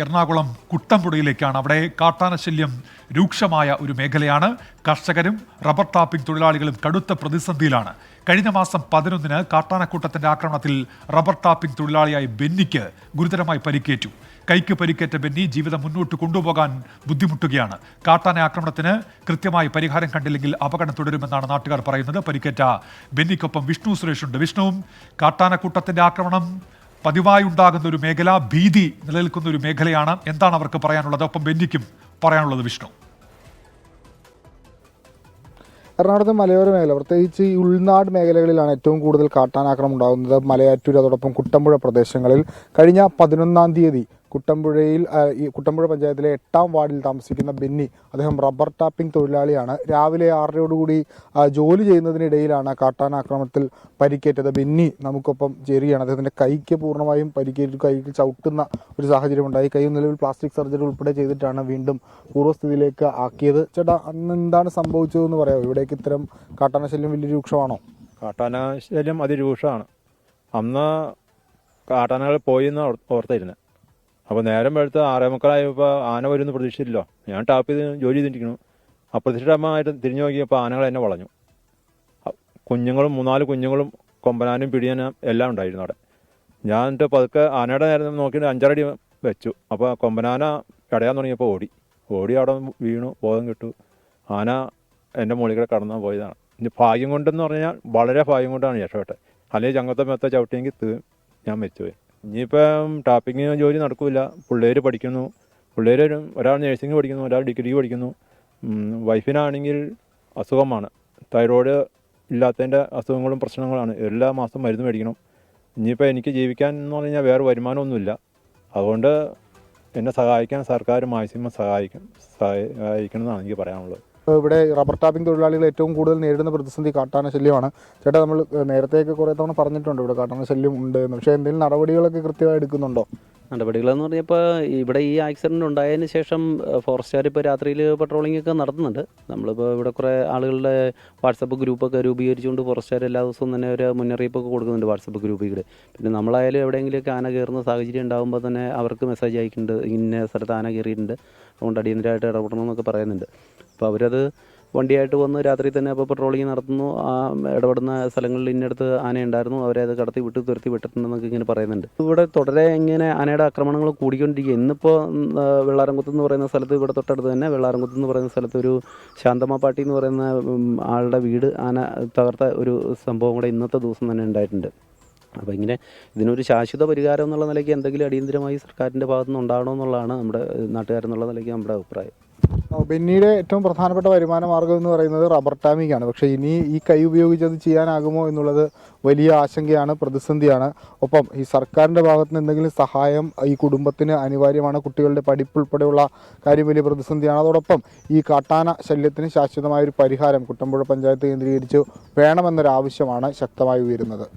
എറണാകുളം കുട്ടമ്പുഴയിലേക്കാണ്. അവിടെ കാട്ടാനശല്യം രൂക്ഷമായ ഒരു മേഖലയാണ്. കർഷകരും റബ്ബർ ടാപ്പിംഗ് തൊഴിലാളികളും കടുത്ത പ്രതിസന്ധിയിലാണ്. കഴിഞ്ഞ മാസം 11-ന് കാട്ടാനക്കൂട്ടത്തിന്റെ ആക്രമണത്തിൽ റബ്ബർ ടാപ്പിംഗ് തൊഴിലാളിയായ ബെന്നിക്ക് ഗുരുതരമായി പരിക്കേറ്റു. കൈക്ക് പരിക്കേറ്റ ബെന്നി ജീവിതം മുന്നോട്ട് കൊണ്ടുപോകാൻ ബുദ്ധിമുട്ടുകയാണ്. കാട്ടാന ആക്രമണത്തിന് കൃത്യമായി പരിഹാരം കണ്ടില്ലെങ്കിൽ അപകടം തുടരുമെന്നാണ് നാട്ടുകാർ പറയുന്നത്. പരിക്കേറ്റ ബെന്നിക്കൊപ്പം വിഷ്ണു സുരേഷുണ്ട്. വിഷ്ണുവും, കാട്ടാനക്കൂട്ടത്തിന്റെ ആക്രമണം പതിവായി ഉണ്ടാകുന്ന ഒരു മേഖല, ഭീതി നിലനിൽക്കുന്ന ഒരു മേഖലയാണ്. എന്താണ് അവർക്ക് പറയാനുള്ളത്? ഒപ്പം ബെന്നിക്കും പറയാനുള്ളത് വിഷ്ണു? എറണാകുളത്തെ മലയോര മേഖല, പ്രത്യേകിച്ച് ഈ ഉൾനാട് മേഖലകളിലാണ് ഏറ്റവും കൂടുതൽ കാട്ടാനാക്രമണം ഉണ്ടാകുന്നത്. മലയാറ്റൂർ, അതോടൊപ്പം കുട്ടമ്പുഴ പ്രദേശങ്ങളിൽ. കഴിഞ്ഞ 11-ാം തീയതി കുട്ടമ്പുഴ പഞ്ചായത്തിലെ 8-ാം വാർഡിൽ താമസിക്കുന്ന ബെന്നി, അദ്ദേഹം റബ്ബർ ടാപ്പിംഗ് തൊഴിലാളിയാണ്. രാവിലെ 6:30 ജോലി ചെയ്യുന്നതിനിടയിലാണ് കാട്ടാനാക്രമണത്തിൽ പരിക്കേറ്റത്. ബെന്നി നമുക്കൊപ്പം ചേരുകയാണ്. അദ്ദേഹത്തിൻ്റെ കൈക്ക് പൂർണ്ണമായും പരിക്കേറ്റ്, കൈക്ക് ചവിട്ടുന്ന ഒരു സാഹചര്യമുണ്ടായി. കൈ നിലവിൽ പ്ലാസ്റ്റിക് സർജറി ഉൾപ്പെടെ ചെയ്തിട്ടാണ് വീണ്ടും പൂർവ്വസ്ഥിതിയിലേക്ക് ആക്കിയത്. ചേട്ടാ, അന്ന് എന്താണ് സംഭവിച്ചതെന്ന് പറയാമോ? ഇവിടേക്ക് ഇത്തരം കാട്ടാനശല്യം വലിയ രൂക്ഷമാണോ? കാട്ടാനശല്യം അതിരൂക്ഷമാണ്. അന്ന് കാട്ടാനകൾ പോയി എന്ന് ഓർത്തായിരുന്നു. അപ്പോൾ നേരം വെളുത്ത് 6:45 ആന വരുമെന്ന് പ്രതീക്ഷിച്ചില്ലല്ലോ. ഞാൻ ടാപ്പ് ചെയ്ത് ജോലി ചെയ്തിരിക്കുന്നു. അപ്രതീക്ഷിതമായിട്ട് തിരിഞ്ഞു നോക്കിയപ്പോൾ ആനകൾ എന്നെ വളഞ്ഞു. കുഞ്ഞുങ്ങളും 3-4 കുഞ്ഞുങ്ങളും കൊമ്പനാനും പിടിയാനും എല്ലാം ഉണ്ടായിരുന്നു അവിടെ. ഞാൻ എന്നിട്ട് പതുക്കെ ആനയുടെ നേരം നോക്കിയിട്ട് 5-6 അടി വെച്ചു. അപ്പോൾ കൊമ്പനാന ഇടയാൻ തുടങ്ങിയപ്പോൾ ഓടി അവിടെ വീണു, ബോധം കിട്ടു. ആന എൻ്റെ മുകളിൽ കൂടെ കടന്നു പോയതാണ്. ഇനി ഭാഗ്യം കൊണ്ടെന്ന് പറഞ്ഞാൽ വളരെ ഭാഗ്യം കൊണ്ടാണ് രക്ഷപ്പെട്ടത്. അല്ലെങ്കിൽ ചങ്ങത്തെ മെത്ത ചവിട്ടിയെങ്കിൽ ഞാൻ മരിച്ചുപോയി. ഇനിയിപ്പം ടാപ്പിങ് ജോലി നടക്കില്ല. പിള്ളേർ പഠിക്കുന്നു. ഒരാൾ നഴ്സിംഗ് പഠിക്കുന്നു, ഒരാൾ ഡിഗ്രി പഠിക്കുന്നു. വൈഫിനാണെങ്കിൽ അസുഖമാണ്, തൈറോയ്ഡ് ഇല്ലാത്തതിൻ്റെ അസുഖങ്ങളും പ്രശ്നങ്ങളാണ്. എല്ലാ മാസം മരുന്ന് മേടിക്കണം. ഇനിയിപ്പോൾ എനിക്ക് ജീവിക്കാൻ എന്ന് പറഞ്ഞാൽ വേറെ വരുമാനമൊന്നുമില്ല. അതുകൊണ്ട് എന്നെ സഹായിക്കാൻ സർക്കാർ മാക്സിമം സഹായിക്കണം എന്നാണ് എനിക്ക് പറയാനുള്ളത്. ഇവിടെ റബ്ബർ ടാപ്പിംഗ് തൊഴിലാളികൾ ഏറ്റവും കൂടുതൽ നേരിടുന്ന പ്രതിസന്ധി കാട്ടാനശല്യമാണ്. ചേട്ടാ, നമ്മൾ നേരത്തെയൊക്കെ കുറേ തവണ പറഞ്ഞിട്ടുണ്ട് ഇവിടെ കാട്ടാനശല്യം ഉണ്ട് എന്ന്. പക്ഷേ എന്തെങ്കിലും നടപടികളൊക്കെ കൃത്യമായി എടുക്കുന്നുണ്ടോ? നടപടികളെന്ന് പറഞ്ഞപ്പോൾ ഇവിടെ ഈ ആക്സിഡൻറ്റ് ഉണ്ടായതിന് ശേഷം ഫോറസ്റ്റുകാർ ഇപ്പോൾ രാത്രിയിൽ പട്രോളിംഗ് ഒക്കെ നടത്തുന്നുണ്ട്. നമ്മളിപ്പോൾ ഇവിടെ കുറേ ആളുകളുടെ വാട്സപ്പ് ഗ്രൂപ്പൊക്കെ രൂപീകരിച്ചുകൊണ്ട് ഫോറസ്റ്റുകാർ എല്ലാ ദിവസവും തന്നെ ഒരു മുന്നറിയിപ്പൊക്കെ കൊടുക്കുന്നുണ്ട് വാട്സപ്പ് ഗ്രൂപ്പിൽ. പിന്നെ നമ്മളായാലും എവിടെയെങ്കിലുമൊക്കെ ആന കയറുന്ന സാഹചര്യം ഉണ്ടാകുമ്പോൾ തന്നെ അവർക്ക് മെസ്സേജ് അയക്കുന്നുണ്ട്, ഇന്ന സ്ഥലത്ത് ആന കയറിയിട്ടുണ്ട്, അതുകൊണ്ട് അടിയന്തരമായിട്ട് ഇടപെടണം എന്നൊക്കെ പറയുന്നുണ്ട്. അപ്പോൾ അവരത് വണ്ടിയായിട്ട് വന്ന് രാത്രി തന്നെ അപ്പോൾ പട്രോളിങ് നടത്തുന്നു. ആ ഇടപെടുന്ന സ്ഥലങ്ങളിൽ ഇന്നടുത്ത് ആനയുണ്ടായിരുന്നു, അവരെ അത് കടത്തി തുരത്തി വിട്ടിട്ടുണ്ടെന്നൊക്കെ ഇങ്ങനെ പറയുന്നുണ്ട്. ഇവിടെ തുടരെ ഇങ്ങനെ ആനയുടെ ആക്രമണങ്ങൾ കൂടിക്കൊണ്ടിരിക്കുക. ഇന്നിപ്പോൾ വെള്ളാരംകുത്ത് എന്ന് പറയുന്ന സ്ഥലത്ത്, ഇവിടെ തൊട്ടടുത്ത് തന്നെ വെള്ളാരംകുത്ത് എന്ന് പറയുന്ന സ്ഥലത്ത് ഒരു ശാന്തമ്മ പാട്ടി എന്ന് പറയുന്ന ആളുടെ വീട് ആന തകർത്ത ഒരു സംഭവം കൂടെ ഇന്നത്തെ ദിവസം തന്നെ ഉണ്ടായിട്ടുണ്ട്. അപ്പോൾ ഇങ്ങനെ ഇതിനൊരു ശാശ്വത പരിഹാരം എന്നുള്ള നിലയ്ക്ക് എന്തെങ്കിലും അടിയന്തരമായി സർക്കാരിൻ്റെ ഭാഗത്തുനിന്ന് ഉണ്ടാകണമെന്നുള്ളതാണ് നമ്മുടെ നാട്ടുകാരെന്നുള്ള നിലയ്ക്ക് നമ്മുടെ അഭിപ്രായം. ബെന്നിയുടെ ഏറ്റവും പ്രധാനപ്പെട്ട വരുമാന മാർഗ്ഗം എന്ന് പറയുന്നത് റബ്ബർ ടാപ്പിംഗ് ആണ്. പക്ഷേ ഇനി ഈ കൈ ഉപയോഗിച്ച് അത് ചെയ്യാനാകുമോ എന്നുള്ളത് വലിയ ആശങ്കയാണ്, പ്രതിസന്ധിയാണ്. ഒപ്പം ഈ സർക്കാരിൻ്റെ ഭാഗത്ത് നിന്ന് എന്തെങ്കിലും സഹായം ഈ കുടുംബത്തിന് അനിവാര്യമാണ്. കുട്ടികളുടെ പഠിപ്പ് ഉൾപ്പെടെയുള്ള കാര്യം വലിയ പ്രതിസന്ധിയാണ്. അതോടൊപ്പം ഈ കാട്ടാന ശല്യത്തിന് ശാശ്വതമായൊരു പരിഹാരം കുട്ടമ്പുഴ പഞ്ചായത്ത് കേന്ദ്രീകരിച്ച് വേണമെന്നൊരാവശ്യമാണ് ശക്തമായി ഉയരുന്നത്.